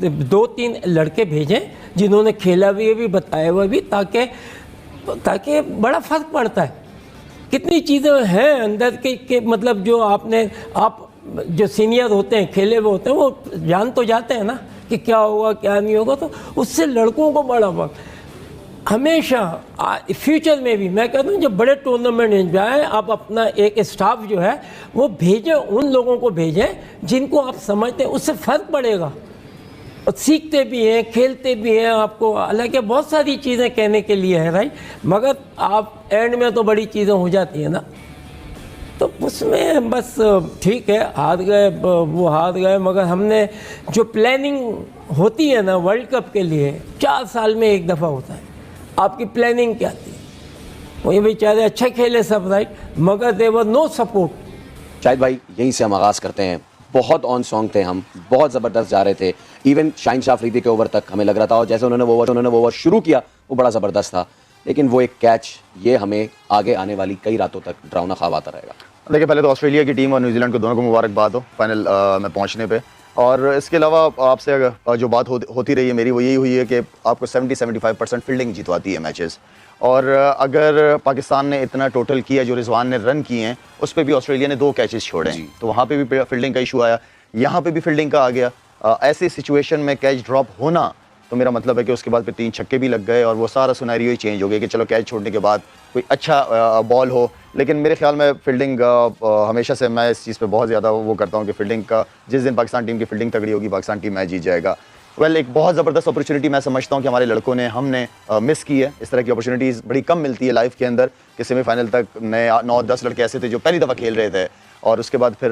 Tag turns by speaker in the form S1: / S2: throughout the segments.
S1: 2-3 लड़के भेजें जिन्होंने खेला भी है भी, बताया हुआ भी, ताकि बड़ा फ़र्क पड़ता है। कितनी चीज़ें हैं अंदर के मतलब जो आप जो सीनियर होते हैं, खेले हुए होते हैं, वो जान तो जाते हैं ना कि क्या होगा क्या नहीं होगा, तो उससे लड़कों को बड़ा वक्त हमेशा फ्यूचर में भी मैं कहता हूँ जब बड़े टूर्नामेंट जाए आप अपना एक स्टाफ जो है वो भेजें, उन लोगों को भेजें जिनको आप समझते हैं, उससे फ़र्क पड़ेगा। और सीखते भी हैं, खेलते भी हैं। आपको हालांकि बहुत सारी चीज़ें कहने के लिए है राइट, मगर आप एंड में तो बड़ी चीज़ें हो जाती हैं ना, तो उसमें बस ठीक है हार गए, वो हार गए, मगर हमने जो प्लानिंग होती है ना वर्ल्ड कप के लिए 4 साल में एक दफ़ा होता है, आपकी प्लानिंग क्या थी? वही बेचारे अच्छा खेले सब राइट, मगर देवर नो सपोर्ट।
S2: शाहिद भाई यहीं से हम आगाज़ करते हैं। बहुत ऑन सॉन्ग थे हम, बहुत ज़बरदस्त जा रहे थे, इवन शाहीन शाह अफरीदी के ओवर तक हमें लग रहा था, और जैसे उन्होंने वो ओवर शुरू किया वो बड़ा ज़बरदस्त था, लेकिन वो एक कैच ये हमें आगे आने वाली कई रातों तक डरावना ख्वाब आता रहेगा।
S3: देखिए पहले तो ऑस्ट्रेलिया की टीम और न्यूजीलैंड को दोनों को मुबारकबाद हो फाइनल में पहुंचने पे। और इसके अलावा आपसे अगर जो बात होती रही है मेरी, वो यही हुई है कि आपको 70-75% फील्डिंग जितवाती है मैचेस। और अगर पाकिस्तान ने इतना टोटल किया जो रिजवान ने रन किए हैं, उस पर भी ऑस्ट्रेलिया ने 2 कैचेस छोड़े, तो वहाँ पे भी फील्डिंग का इशू आया, यहाँ पे भी फील्डिंग का आ गया। ऐसी सिचुएशन में कैच ड्रॉप होना तो मेरा मतलब है कि उसके बाद फिर 3 छक्के भी लग गए और वो सारा सिनेरियो ही चेंज हो गया कि चलो कैच छोड़ने के बाद कोई अच्छा बॉल हो। लेकिन मेरे ख्याल में फील्डिंग हमेशा से मैं इस चीज़ पे बहुत ज़्यादा वो करता हूँ कि फील्डिंग का जिस दिन पाकिस्तान टीम की फील्डिंग तगड़ी होगी पाकिस्तान टीम मैच जीत जाएगा। एक बहुत ज़बरदस्त अपॉर्चुनिटी मैं समझता हूँ कि हमारे लड़कों ने हमने मिस की है। इस तरह की अपॉर्चुनिटीज़ बड़ी कम मिलती है लाइफ के अंदर कि सेमीफाइनल तक नए 9-10 लड़के ऐसे थे जो पहली दफ़ा खेल रहे थे, और उसके बाद फिर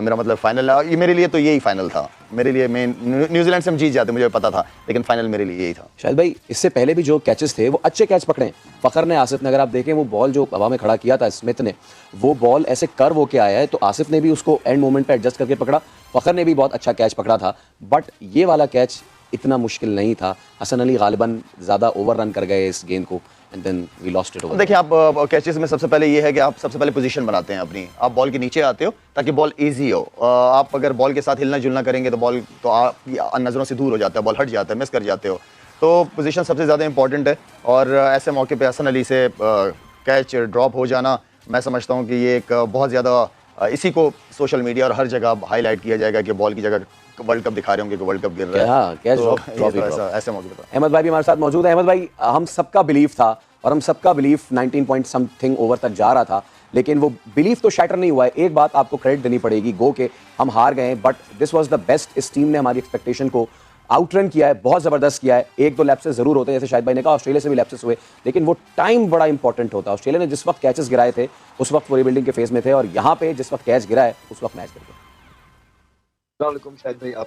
S3: मेरा मतलब फाइनल ये मेरे लिए तो यही फाइनल था। मेरे लिए मैं न्यूजीलैंड से हम जीत जाते मुझे पता था, लेकिन फाइनल मेरे लिए यही था।
S2: शायद भाई इससे पहले भी जो कैचेस थे वो अच्छे कैच पकड़े फ़खर ने, आसिफ ने, अगर आप देखें वो बॉल जो हवा में खड़ा किया था स्मिथ ने, वो बॉल ऐसे कर्व होके आया है, तो आसिफ ने भी उसको एंड मोमेंट पे एडजस्ट करके पकड़ा, फ़खर ने भी बहुत अच्छा कैच पकड़ा था। बट ये वाला कैच इतना मुश्किल नहीं था, हसन अली गालिबन ज़्यादा ओवर रन कर गए इस गेंद को, and then we lost it over.
S3: देखिए आप कैचेस में सबसे पहले ये है कि आप सबसे पहले पोजीशन बनाते हैं अपनी, आप बॉल के नीचे आते हो ताकि बॉल इजी हो। आप अगर बॉल के साथ हिलना जुलना करेंगे तो बॉल तो आप नज़रों से दूर हो जाता है, बॉल हट जाता है, मिस कर जाते हो। तो पोजीशन सबसे ज़्यादा इंपॉर्टेंट है, और ऐसे मौके पे हसन अली से कैच ड्रॉप हो जाना मैं समझता हूँ कि ये एक बहुत ज़्यादा इसी को सोशल मीडिया और हर जगह हाईलाइट किया जाएगा कि बॉल की जगह वर्ल्ड कप दिखा रहे होंगे कि वर्ल्ड कप गिर रहा है।
S2: कैच
S3: तो
S2: ड्रॉप
S3: ऐसे मौके पर
S2: अहमद भाई भी हमारे साथ मौजूद है। अहमद भाई हम सबका बिलीफ था और हम सबका बिलीफ 19 पॉइंट समथिंग ओवर तक जा रहा था, लेकिन वो बिलीफ तो शैटर नहीं हुआ है। एक बात आपको क्रेडिट देनी पड़ेगी, गो के हम हार गए, but this was the best. इस टीम ने हमारी एक्सपेक्टेशन को आउटरन किया है, बहुत ज़बरदस्त किया है। 1-2 लैप्सेस ज़रूर होते हैं, जैसे शाहिद भाई ने कहा ऑस्ट्रेलिया से भी लैप्सेस हुए, लेकिन वो टाइम बड़ा इंपॉर्टेंट होता है। ऑस्ट्रेलिया ने जिस वक्त कैचेस गिराए थे उस वक्त वो रिबिल्डिंग के फेज में थे, और यहाँ पे जिस वक्त कैच गिरा है उस वक्त मैच गिर गया।
S4: शाहिद भाई आप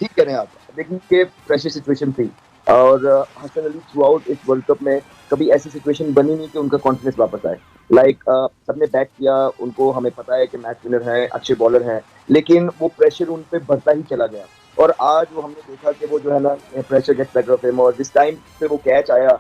S4: ठीक कह रहे हैं आप। देखिए कि प्रेशर सिचुएशन थी, और हसन अली थ्रू आउट इस वर्ल्ड कप में कभी ऐसी सिचुएशन बनी नहीं कि उनका कॉन्फिडेंस वापस आए। सबने बैक किया, उनको हमें पता है कि मैच विनर है, अच्छे बॉलर हैं, लेकिन वो प्रेशर उन पे बढ़ता ही चला गया। और आज वो हमने देखा कि वो जो है ना pressure gets better of him, और जिस टाइम पे वो कैच आया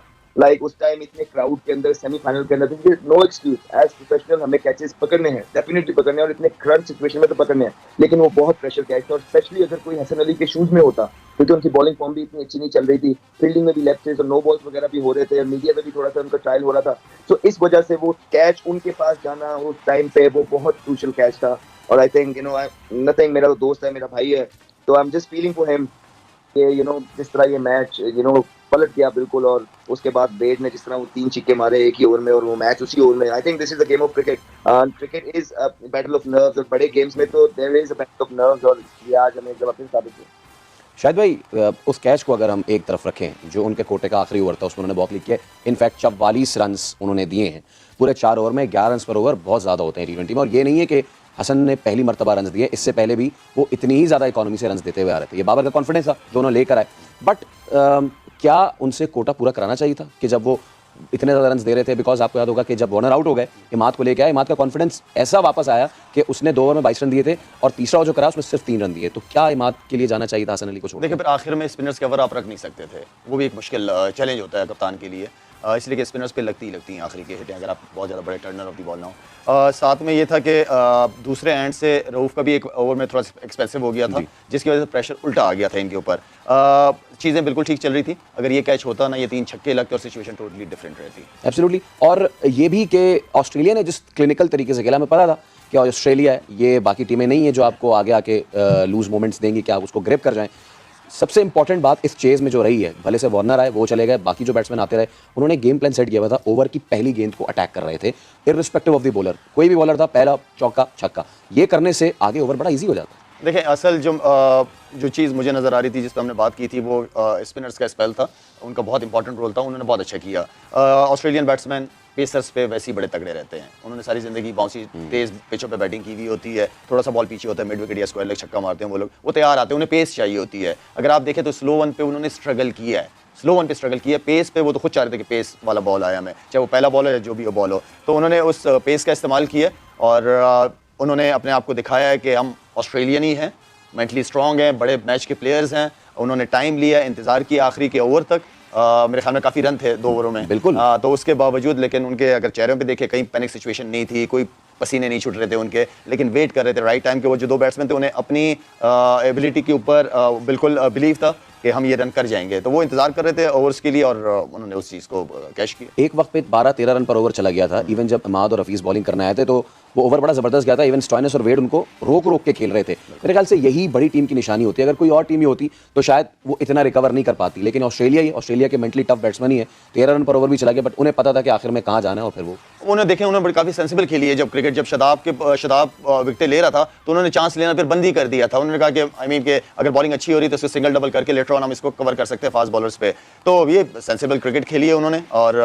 S4: उस टाइम इतने क्राउड के अंदर सेमीफाइनल के अंदर नो एक्सक्यूज, एज प्रोफेशनल हमें कैचेस पकड़ने हैं, डेफिनेटली पकड़ने हैं, और इतने क्रंच सिचुएशन में तो पकड़ने हैं, लेकिन वो बहुत प्रेशर कैच था। और स्पेशली अगर कोई हसन अली के शूज में होता, क्योंकि उनकी बॉलिंग फॉर्म भी इतनी अच्छी नहीं चल रही थी, फील्डिंग में भी लेफ्ट और नो बॉल्स वगैरह भी हो रहे थे, और मीडिया में भी थोड़ा सा उनका ट्रायल हो रहा था, तो इस वजह से वो कैच उनके पास जाना उस टाइम पे वो बहुत क्रूशियल कैच था। और आई थिंक नथिंग, मेरा दोस्त है, मेरा भाई है, तो I am just feeling for him कि जिस तरह ये मैच पलट गया बिल्कुल, और उसके बाद बेड ने जिस तरह वो 3 छिक्के मारे एक ही ओवर में, और वो मैच उसी ओवर में। I think this is the game of cricket, cricket is a battle of nerves, और बड़े गेम्स में तो there is a battle of nerves, और ये आज हमें एक वापस साबित किया।
S2: शायद भाई उस कैच को अगर हम एक तरफ रखें, जो उनके कोटे का आखिरी ओवर था उसमें उन्होंने बॉल किया, इनफैक्ट 44 रन उन्होंने दिए हैं पूरे 4 ओवर में। 11 रन पर ओवर बहुत ज़्यादा होते हैं T20 में, और ये नहीं है कि हसन ने पहली मरतबा रन दिए, इससे पहले भी वो इतनी ही ज़्यादा इकोनॉमी से रन देते हुए आ रहे थे। ये बाबर का कॉन्फिडेंस था, दोनों लेकर आए, बट क्या उनसे कोटा पूरा कराना चाहिए था कि जब वो इतने ज़्यादा रन दे रहे थे? बिकॉज आपको याद होगा कि जब वार्नर आउट हो गए, इमाद को लेकर आए, इमाद का कॉन्फिडेंस ऐसा वापस आया कि उसने 2 ओवर में 22 रन दिए थे, और तीसरा ओवर जो करा उसमें सिर्फ 3 रन दिए। तो क्या इमाद के लिए जाना चाहिए था हसन अली को छोड़?
S3: देखिए फिर आखिर में स्पिनर्स के ओवर आप रख नहीं सकते थे, वो भी एक मुश्किल चैलेंज होता है कप्तान के लिए। इसलिए कि स्पिनर्स पे लगती ही हैं आखिरी की हिटें, अगर आप बहुत ज़्यादा बड़े टर्नर ऑफ द बॉल ना हो। साथ में ये था कि दूसरे एंड से रऊफ़ का भी एक ओवर में थोड़ा एक्सपेंसिव हो गया था, जिसकी वजह से प्रेशर उल्टा आ गया था इनके ऊपर। चीज़ें बिल्कुल ठीक चल रही थी, अगर ये कैच होता ना, ये 3 छक्के लगते और सिचुएशन टोटली डिफरेंट रहती।
S2: एब्सोल्युटली। और ये भी कि ऑस्ट्रेलिया ने जिस क्लिनिकल तरीके से खेला, हमें पता था कि ऑस्ट्रेलिया है, ये बाकी टीमें नहीं है जो आपको आगे आके लूज मोमेंट्स देंगी कि आप उसको ग्रिप कर जाएं। सबसे इंपॉर्टेंट बात इस चेज में जो रही है, भले से वार्नर आए, वो चले गए, बाकी जो बैट्समैन आते रहे, उन्होंने गेम प्लान सेट किया हुआ था, ओवर की पहली गेंद को अटैक कर रहे थे, इररिस्पेक्टिव ऑफ द बॉलर, कोई भी बॉलर था, पहला चौका छक्का, ये करने से आगे ओवर बड़ा ईजी हो जाता है।
S3: देखिए, असल जो चीज़ मुझे नज़र आ रही थी, जिस पर हमने बात की थी, वो स्पिनर्स का स्पेल था, उनका बहुत इंपॉर्टेंट रोल था, उन्होंने बहुत अच्छा किया। ऑस्ट्रेलियन बैट्समैन पेसर्स पे वैसे ही बड़े तगड़े रहते हैं, उन्होंने सारी ज़िंदगी बाउंसी तेज़ पिचों पे बैटिंग की हुई होती है, थोड़ा सा बॉल पीछे होता है, मिड विकेट या स्क्वायर लेग छक्का मारते हैं वो लोग, वो तैयार आते हैं, उन्हें पेस चाहिए होती है। अगर आप देखें तो स्लो वन पे उन्होंने स्ट्रगल किया है, स्लो वन पे स्ट्रगल किया है, पेस पे वो तो खुद चाह रहे थे कि पेस वाला बॉल आया हमें, चाहे वो पहला बॉल हो या जो भी वो बॉल हो, तो उन्होंने उस पेस का इस्तेमाल किया और उन्होंने अपने आप को दिखाया है कि हम ऑस्ट्रेलियन ही हैं, मेंटली स्ट्रॉन्ग हैं, बड़े मैच के प्लेयर्स हैं। उन्होंने टाइम लिया, इंतज़ार किया आखिरी के ओवर तक। मेरे ख्याल में काफ़ी रन थे 2 ओवरों में,
S2: बिल्कुल।
S3: तो उसके बावजूद, लेकिन उनके अगर चेहरों पे देखे, कहीं पैनिक सिचुएशन नहीं थी, कोई पसीने नहीं छूट रहे थे उनके, लेकिन वेट कर रहे थे राइट टाइम के। वो जो 2 बैट्समैन थे, उन्हें अपनी एबिलिटी के ऊपर बिल्कुल बिलीव था कि हम ये रन कर जाएंगे, तो वो इंतजार कर रहे थे ओवर्स के लिए और उन्होंने उस चीज़ को कैश किया।
S2: एक वक्त पे 12-13 रन पर ओवर चला गया था, इवन जब इमाद और हफीज़ बॉलिंग करने आए थे तो वो ओवर बड़ा ज़बरदस्त गया था, इवन स्टॉइनिस और वेड उनको रोक रोक के खेल रहे थे। मेरे ख्याल से यही बड़ी टीम की निशानी होती है, अगर कोई और टीम ही होती तो शायद वो इतना रिकवर नहीं कर पाती, लेकिन ऑस्ट्रेलिया के मेंटली टफ बैट्समैन ही है, 13 रन पर ओवर भी चला गया, बट उन्हें पता था कि आखिर में कहाँ जाना है, और फिर वो
S3: उन्होंने देखे, उन्होंने काफ़ी सेंसिबल खेली है। जब क्रिकेट, जब शदाब विकेटें ले रहा था तो उन्होंने चांस लेना फिर बंद ही कर दिया था। उन्होंने कहा कि कि अगर बॉलिंग अच्छी हो रही है तो इसको सिंगल डबल करके लेटर ऑन हम इसको कवर कर सकते हैं फास्ट बॉलर्स पे। तो ये सेंसिबल क्रिकेट खेली है उन्होंने और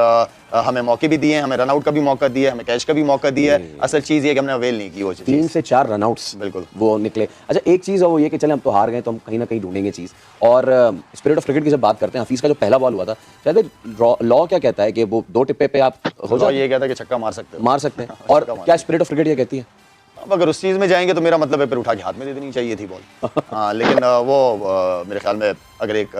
S3: हमें मौके भी दिए हैं, हमें रनआउट का भी मौका दिया है, हमें कैच का भी मौका दिया है। असल चीज़ ये कि हमने अवेल नहीं की वो
S2: 3 से 4 रनआउट्स
S3: बिल्कुल
S2: वो निकले। अच्छा, एक चीज़ है वो ये कि चले हम तो हार गए, तो हम कहीं ना कहीं ढूंढेंगे चीज़। और स्पिरिट ऑफ क्रिकेट की जब बात करते हैं, हफीज़ का जो पहला बॉल हुआ था, शायद लॉ क्या कहता है कि वो 2 टिप्पे पे आप हो जाए,
S3: ये कहता है कि छक्का मार सकते
S2: हैं और क्या स्पिरिट ऑफ क्रिकेट ये कहती है?
S3: अब अगर उस चीज़ में जाएंगे तो मेरा मतलब है फिर उठा के हाथ में दे देनी चाहिए थी बॉल। हाँ, लेकिन वो मेरे ख्याल में अगर एक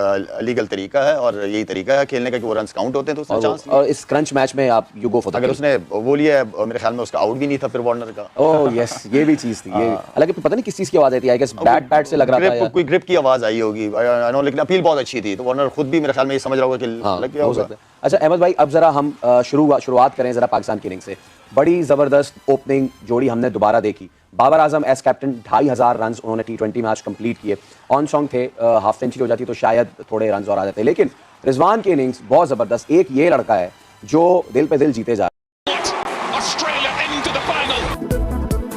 S3: लीगल तरीका है और यही तरीका है खेलने का कि वो रन्स काउंट होते हैं, तो उसने चांस लिया।
S2: और इस क्रंच मैच में आप यू गो फॉर द,
S3: अगर उसने वो लिया, मेरे ख्याल में उसका आउट भी नहीं था फिर वार्नर का।
S2: ओह यस, ये भी चीज़ थी। ये हालांकि पता नहीं किस चीज़ की आवाज़ आई थी, आई गेस बैट से लग रहा था,
S3: कोई ग्रिप की आवाज़ आई होगी, लेकिन अपील बहुत अच्छी थी, तो वार्नर खुद भी मेरे ख्याल में ये समझ रहा होगा कि लग गया होगा।
S2: अच्छा अहमद भाई, अब जरा हम शुरुआत करें जरा पाकिस्तान की इनिंग से। बड़ी ज़बरदस्त ओपनिंग जोड़ी हमने दोबारा देखी। Babar Azam as captain 2500 run उन्होंने T20 मैच कंप्लीट किए, ऑन सॉन्ग थे, हाफ सेंचुरी हो जाती तो शायद थोड़े रन और आ जाते, लेकिन रिजवान की इनिंग्स बहुत ज़बरदस्त। एक ये लड़का है जो दिल पे दिल जीते जा।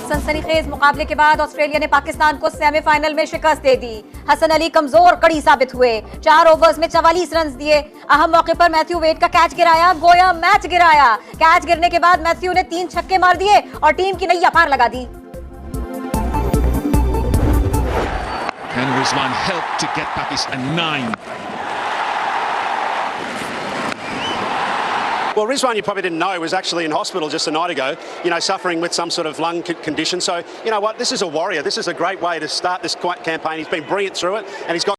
S5: सनसनीखेज मुकाबले के बाद ऑस्ट्रेलिया ने पाकिस्तान को सेमीफाइनल में शिकस्त दे दी। हसन अली कमजोर कड़ी साबित हुए, 4 ओवर्स में 44 रन दिए। अहम मौके पर मैथ्यू वेड का कैच गिराया, गोया मैच गिराया। कैच गिरने के बाद मैथ्यू ने 3 छक्के मार दिए और टीम की नैया पार लगा दी।
S6: Can Rizwan help to get Pakistan 9?
S7: Well, Rizwan, you probably didn't know, was actually in hospital just a night ago, suffering with some sort of lung condition. So, you know what, this is a warrior. This is a great way to start this campaign. He's been brilliant through it, and he's got